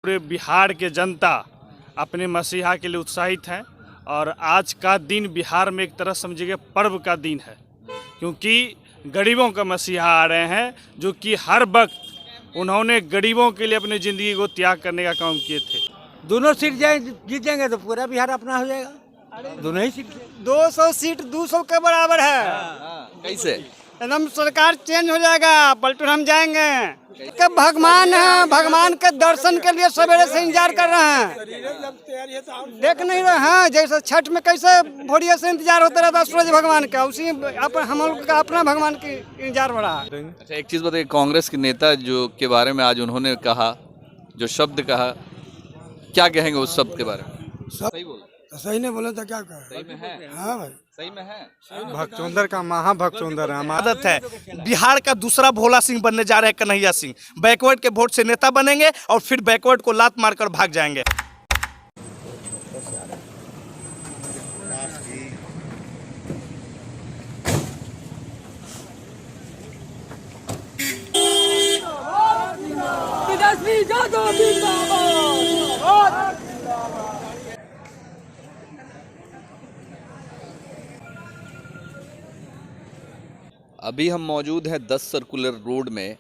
पूरे बिहार के जनता अपने मसीहा के लिए उत्साहित हैं और आज का दिन बिहार में एक तरह समझिए पर्व का दिन है, क्योंकि गरीबों का मसीहा आ रहे हैं जो कि हर वक्त उन्होंने गरीबों के लिए अपनी ज़िंदगी को त्याग करने का काम किए थे। दोनों सीट जीतेंगे तो पूरा बिहार अपना हो जाएगा। दोनों ही सीट 200 सीट 200 के बराबर है। कैसे? एकदम सरकार चेंज हो जाएगा, पलटू हम जाएंगे। के भगवान है, भगवान के दर्शन के लिए सवेरे से इंतजार कर रहे हैं। देख नहीं रहे हैं जैसे छठ में कैसे भोरिया से इंतजार होता रहता सूरज भगवान का, उसी हम लोग का अपना भगवान की इंतजार हो रहा है। अच्छा, एक चीज़ बताइए, कांग्रेस के नेता जो के बारे में आज उन्होंने कहा, जो शब्द कहा, क्या कहेंगे उस शब्द के बारे में? सही बोला? सही नहीं बोले तो क्या करें? सही में है? हाँ भाई, सही में है। भगचोंदर का महाभगचोंदर है। आदत है। बिहार का दूसरा भोला सिंह बनने जा रहे हैं कन्हैया सिंह। बैकवर्ड के वोट से नेता बनेंगे और फिर बैकवर्ड को लात मारकर भाग जाएंगे। अभी हम मौजूद हैं 10 सर्कुलर रोड में,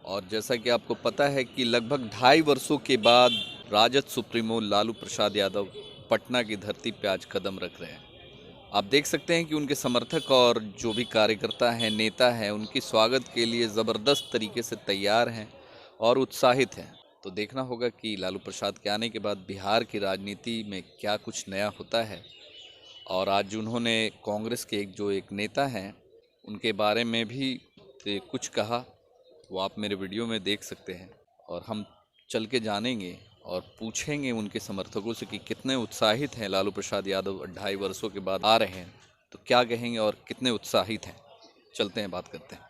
और जैसा कि आपको पता है कि लगभग 2.5 वर्षों के बाद राजद सुप्रीमो लालू प्रसाद यादव पटना की धरती पे आज कदम रख रहे हैं। आप देख सकते हैं कि उनके समर्थक और जो भी कार्यकर्ता हैं, नेता हैं, उनकी स्वागत के लिए ज़बरदस्त तरीके से तैयार हैं और उत्साहित हैं। तो देखना होगा कि लालू प्रसाद के आने के बाद बिहार की राजनीति में क्या कुछ नया होता है। और आज उन्होंने कांग्रेस के एक नेता हैं उनके बारे में भी कुछ कहा, वो आप मेरे वीडियो में देख सकते हैं। और हम चल के जानेंगे और पूछेंगे उनके समर्थकों से कि कितने उत्साहित हैं लालू प्रसाद यादव 2.5 वर्षों के बाद आ रहे हैं, तो क्या कहेंगे और कितने उत्साहित हैं। चलते हैं, बात करते हैं।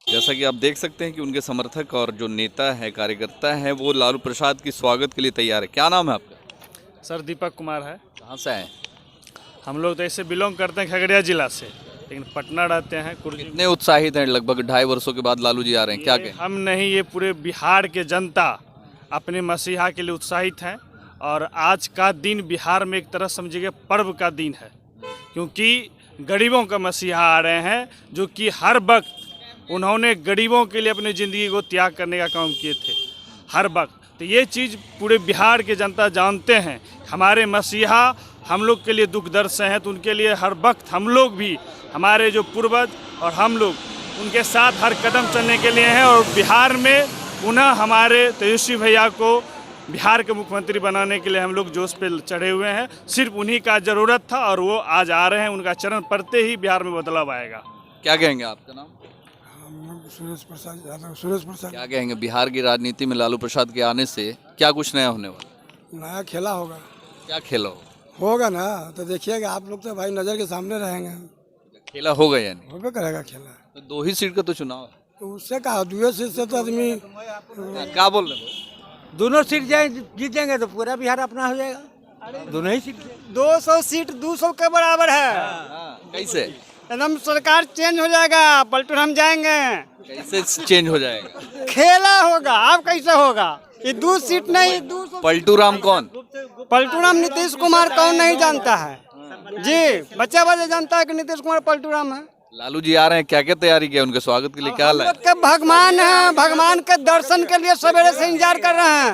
जैसा कि आप देख सकते हैं कि उनके समर्थक और जो नेता है, कार्यकर्ता हैं, वो लालू प्रसाद की स्वागत के लिए तैयार है। क्या नाम है आपका? सर दीपक कुमार है। कहाँ से आए? हम लोग तो ऐसे बिलोंग करते हैं खगड़िया जिला से, लेकिन पटना रहते हैं। कितने उत्साहित हैं? लगभग 2.5 वर्षों के बाद लालू जी आ रहे हैं, क्या कहें? हम नहीं, ये पूरे बिहार के जनता अपने मसीहा के लिए उत्साहित हैं और आज का दिन बिहार में एक तरह समझिए पर्व का दिन है, क्योंकि गरीबों का मसीहा आ रहे हैं जो कि हर वक्त उन्होंने गरीबों के लिए अपनी ज़िंदगी को त्याग करने का काम किए थे हर वक्त। तो ये चीज़ पूरे बिहार के जनता जानते हैं। हमारे मसीहा हम लोग के लिए दुख दर्द से हैं, तो उनके लिए हर वक्त हम लोग भी, हमारे जो पूर्वज और हम लोग उनके साथ हर कदम चलने के लिए हैं। और बिहार में पुनः हमारे तेजस्वी भैया को बिहार के मुख्यमंत्री बनाने के लिए हम लोग जोश पे चढ़े हुए हैं। सिर्फ उन्हीं का ज़रूरत था और वो आज आ रहे हैं। उनका चरण पड़ते ही बिहार में बदलाव आएगा। क्या कहेंगे? आपका नाम? सुरेश प्रसाद यादव। सुरेश प्रसाद। क्या कहेंगे बिहार की राजनीति में लालू प्रसाद के आने से क्या कुछ नया होने वाला? नया खेला होगा। क्या खेला होगा ना, तो देखिएगा आप लोग तो भाई नजर के सामने रहेंगे। खेला होगा यानी? होबे करेगा खेला। तो 2 ही सीट का तो चुनाव है, तो उससे कहा 2 सीट से तो आदमी क्या बोल रहे हैं? दोनों सीट जीतेंगे तो पूरा बिहार अपना हो जाएगा। दोनों ही सीट 200 सीट 200 के बराबर है। कैसे? एकदम सरकार चेंज हो जाएगा, पलटू हम जाएंगे। कैसे चेंज हो जाएगा? खेला होगा। अब कैसे होगा? ये 2 सीट नहीं, 200। पलटू राम कौन? पलटू राम नीतीश कुमार कौन नहीं जानता है जी? बच्चा जानता है कि नीतीश कुमार पलटू राम है। लालू जी आ रहे हैं, क्या क्या तैयारी की है उनके स्वागत के लिए? क्या हाल है? के भगवान है, भगवान के दर्शन के लिए सवेरे से इंतजार कर रहे हैं।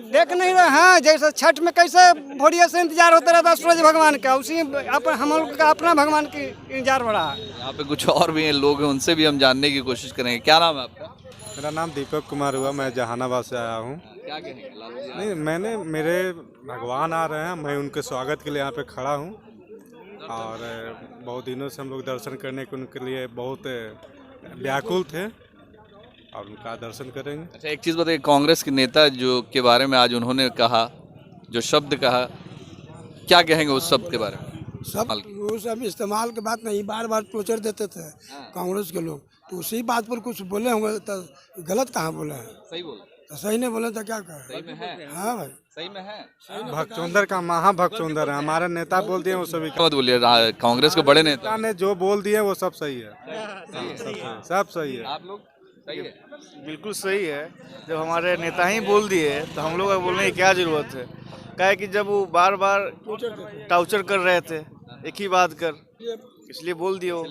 देख नहीं रहे हैं जैसे छठ में कैसे भोरिया से इंतजार होता रहता सूरज भगवान का, उसी हम लोग का अपना भगवान की इंतजार हो रहा है। यहाँ पे कुछ और भी हैं लोग हैं, उनसे भी हम जानने की कोशिश करेंगे। क्या नाम है आपका? मेरा नाम दीपक कुमार हुआ, मैं जहानाबाद से आया हूँ। क्या कहेंगे लालू जी? नहीं, मेरे भगवान आ रहे हैं, मैं उनके स्वागत के लिए यहाँ पे खड़ा हूँ। और बहुत दिनों से हम लोग दर्शन करने के उनके लिए बहुत व्याकुल थे और उनका दर्शन करेंगे। अच्छा, एक चीज़ बताइए, कांग्रेस के नेता जो के बारे में आज उन्होंने कहा, जो शब्द कहा, क्या कहेंगे उस शब्द के बारे में? वो सब इस्तेमाल के बात नहीं, बार बार टोचर देते थे कांग्रेस के लोग, तो उसी बात पर कुछ बोले होंगे तो गलत कहाँ बोले हैं? सही बोला? तो सही नहीं बोले तो क्या करें? सही में है? हाँ भाई, सही में है। भगचोंदर का महाभगचोंदर है। हमारे नेता बोल दिए वो सभी मत बोलिए, कांग्रेस के बड़े नेता ने जो बोल दिए वो सब सही है। सब सही है। आप लोग सही है। बिल्कुल सही है। जब हमारे नेता ही बोल दिए तो हम लोग को बोलने की क्या ज़रूरत है। क्या है कि जब वो बार बार टार्चर कर रहे थे एक ही बात कर, इसलिए बोल दिए वो।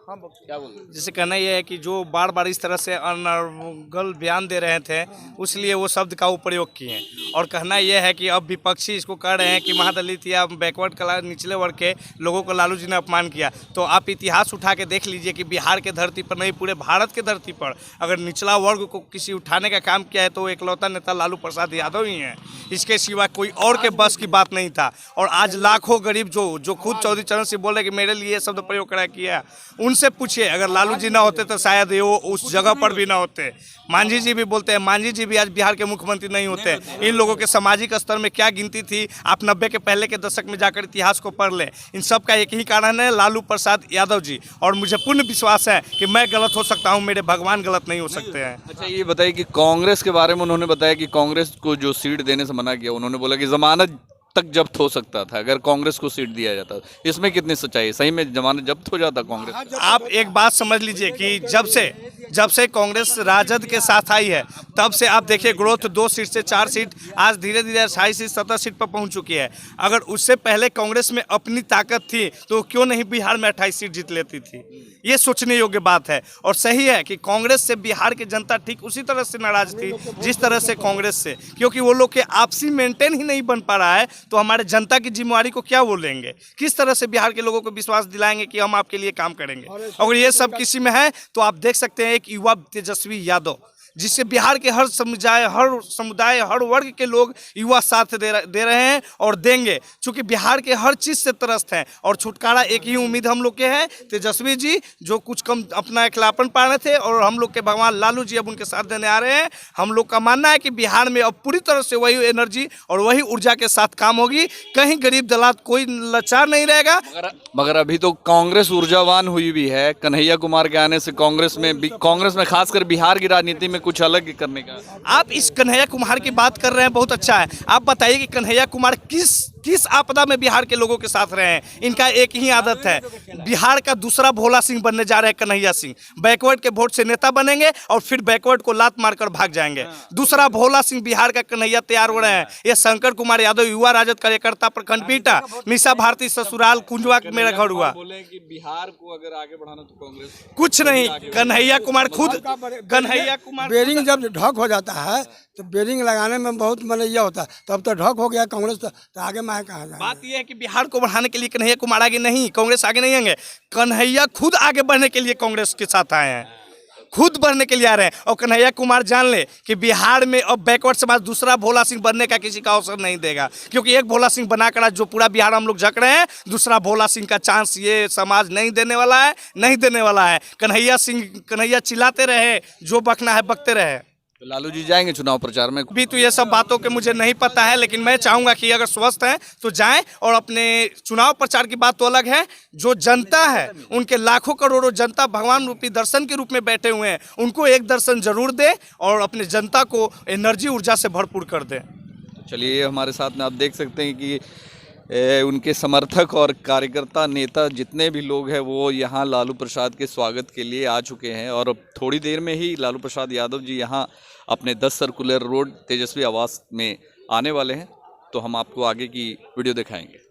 हाँ क्या बोल रहे हैं? जैसे कहना यह है कि जो बार बार इस तरह से अनर्गल बयान दे रहे थे, उसलिए वो शब्द का वो प्रयोग किए। और कहना यह है कि अब विपक्षी इसको कह रहे हैं कि महादलित या बैकवर्ड क्लास निचले वर्ग के लोगों को लालू जी ने अपमान किया। तो आप इतिहास उठा के देख लीजिए कि बिहार के धरती पर नहीं, पूरे भारत के धरती पर अगर निचला वर्ग को किसी उठाने का काम किया है तो वो इकलौता नेता लालू प्रसाद यादव ही हैं। इसके सिवा कोई और के बस की बात नहीं था। और आज लाखों गरीब जो खुद चौधरी चरण सिंह बोल रहे कि मेरे लिए शब्द प्रयोग करा किया, उनसे पूछिए अगर लालू जी ना होते तो शायद ये वो उस जगह पर भी ना होते। मांझी जी भी बोलते हैं, मांझी जी भी आज बिहार के मुख्यमंत्री नहीं होते। इन लोगों के सामाजिक स्तर में क्या गिनती थी, आप 90 के पहले के दशक में जाकर इतिहास को पढ़ लें। इन सब का एक ही कारण है, लालू प्रसाद यादव जी। और मुझे पूर्ण विश्वास है कि मैं गलत हो सकता हूँ, मेरे भगवान गलत नहीं हो सकते हैं। अच्छा ये बताइए कि कांग्रेस के बारे में उन्होंने बताया कि कांग्रेस को जो सीट देने से मना किया, उन्होंने बोला कि जमानत तक जब्त हो सकता था अगर कांग्रेस को सीट दिया जाता। इसमें कितनी सच्चाई है? सही में जमानत जब्त हो जाता कांग्रेस? आप एक बात समझ लीजिए कि जब से कांग्रेस राजद के साथ आई है तब से आप देखिए ग्रोथ 2 सीट से 4 सीट, आज धीरे धीरे 28 से 17 सीट पर पहुंच चुकी है। अगर उससे पहले कांग्रेस में अपनी ताकत थी तो क्यों नहीं बिहार में 28 सीट जीत लेती थी? ये सोचने योग्य बात है। और सही है कि कांग्रेस से बिहार की जनता ठीक उसी तरह से नाराज थी जिस तरह से कांग्रेस से, क्योंकि वो लोग के आपसी मेंटेन ही नहीं बन पा रहा है। तो हमारे जनता की जिम्मेवारी को क्या बोलेंगे, किस तरह से बिहार के लोगों को विश्वास दिलाएंगे कि हम आपके लिए काम करेंगे? अगर ये सब किसी में है तो आप देख सकते हैं एक युवा तेजस्वी यादव, जिससे बिहार के हर समुदाय हर वर्ग के लोग युवा साथ दे रहे हैं और देंगे, क्योंकि बिहार के हर चीज़ से त्रस्त हैं। और छुटकारा एक ही उम्मीद हम लोग के है, तेजस्वी जी जो कुछ कम अपना अकेलापन पा रहे थे और हम लोग के भगवान लालू जी अब उनके साथ देने आ रहे हैं। हम लोग का मानना है कि बिहार में अब पूरी तरह से वही एनर्जी और वही ऊर्जा के साथ काम होगी। कहीं गरीब दलाल कोई लाचार नहीं रहेगा। मगर अभी तो कांग्रेस ऊर्जावान हुई भी है। कन्हैया कुमार के आने से कांग्रेस में खासकर बिहार की राजनीति में कुछ अलग करने का। आप इस कन्हैया कुमार की बात कर रहे हैं, बहुत अच्छा है। आप बताइए कि कन्हैया कुमार किस आपदा में बिहार के लोगों के साथ रहे हैं? इनका एक ही आदत है, बिहार का दूसरा भोला सिंह बनने जा रहे हैं कन्हैया सिंह। बैकवर्ड के वोट से नेता बनेंगे और फिर बैकवर्ड को लात मारकर भाग जाएंगे। दूसरा भोला सिंह बिहार का कन्हैया तैयार हो रहे हैं। ये शंकर कुमार यादव युवा राजद कार्यकर्ता प्रखंड पीटा, मीसा भारती ससुराल कुंजवा मेरा घर हुआ। बोले कि बिहार को अगर आगे बढ़ाना तो कांग्रेस कुछ नहीं, कन्हैया कुमार खुद बेरिंग जब ढक हो जाता है तो बेरिंग लगाने में बहुत मनैया होता है। तब तो ढक हो गया कांग्रेस, तो आगे मैं कहाँ जाए? बात यह है कि बिहार को बढ़ाने के लिए कन्हैया कुमार आगे नहीं, कांग्रेस आगे नहीं आएंगे। कन्हैया खुद आगे बढ़ने के लिए कांग्रेस के साथ आए हैं, खुद बढ़ने के लिए आ रहे हैं। और कन्हैया कुमार जान ले कि बिहार में अब बैकवर्ड समाज दूसरा भोला सिंह बनने का किसी का अवसर नहीं देगा, क्योंकि एक भोला सिंह बनाकर आज जो पूरा बिहार हम लोग झक रहे हैं, दूसरा भोला सिंह का चांस ये समाज नहीं देने वाला है, नहीं देने वाला है। कन्हैया चिल्लाते रहे, जो बकना है बकते रहे। तो लालू जी जाएंगे चुनाव प्रचार में? अभी तो ये सब बातों के मुझे नहीं पता है, लेकिन मैं चाहूँगा कि अगर स्वस्थ हैं तो जाएं। और अपने चुनाव प्रचार की बात तो अलग है, जो जनता है उनके लाखों करोड़ों जनता भगवान रूपी दर्शन के रूप में बैठे हुए हैं, उनको एक दर्शन जरूर दें और अपने जनता को एनर्जी ऊर्जा से भरपूर कर दें। चलिए हमारे साथ में आप देख सकते हैं कि उनके समर्थक और कार्यकर्ता नेता जितने भी लोग हैं वो यहाँ लालू प्रसाद के स्वागत के लिए आ चुके हैं। और अब थोड़ी देर में ही लालू प्रसाद यादव जी यहाँ अपने 10 सर्कुलर रोड तेजस्वी आवास में आने वाले हैं, तो हम आपको आगे की वीडियो दिखाएंगे।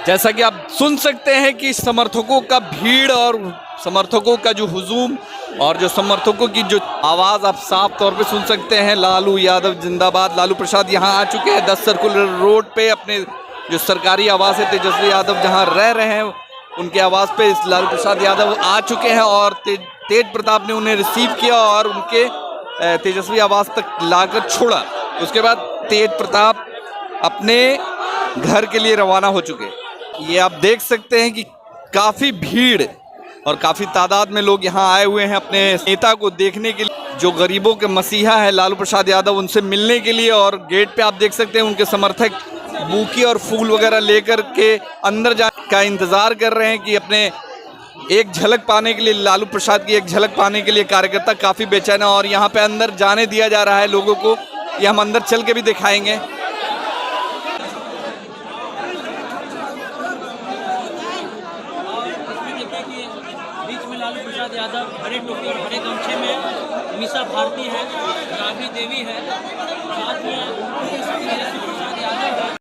जैसा कि आप सुन सकते हैं कि समर्थकों का भीड़ और समर्थकों का जो हुजूम और जो समर्थकों की जो आवाज़ आप साफ तौर पे सुन सकते हैं। लालू यादव जिंदाबाद, लालू प्रसाद यहाँ आ चुके हैं 10 सर्कुलर रोड पे, अपने जो सरकारी आवास है तेजस्वी यादव जहाँ रह रहे हैं उनके आवास पे इस लालू प्रसाद यादव आ चुके हैं और तेज प्रताप ने उन्हें रिसीव किया और उनके तेजस्वी आवास तक लाकर छोड़ा। उसके बाद तेज प्रताप अपने घर के लिए रवाना हो चुके। ये आप देख सकते हैं कि काफ़ी भीड़ और काफ़ी तादाद में लोग यहाँ आए हुए हैं अपने नेता को देखने के लिए, जो गरीबों के मसीहा है लालू प्रसाद यादव, उनसे मिलने के लिए। और गेट पे आप देख सकते हैं उनके समर्थक बुके और फूल वगैरह लेकर के अंदर जाने का इंतज़ार कर रहे हैं कि अपने एक झलक पाने के लिए, लालू प्रसाद की एक झलक पाने के लिए कार्यकर्ता काफ़ी बेचैन है। और यहाँ पे अंदर जाने दिया जा रहा है लोगों को, ये हम अंदर चल के भी दिखाएंगे। लालू प्रसाद यादव हरे टोपी और हरे गमछे में, मीसा भारती है, राबड़ी देवी है, साथ में तेजस्वी प्रसाद यादव है।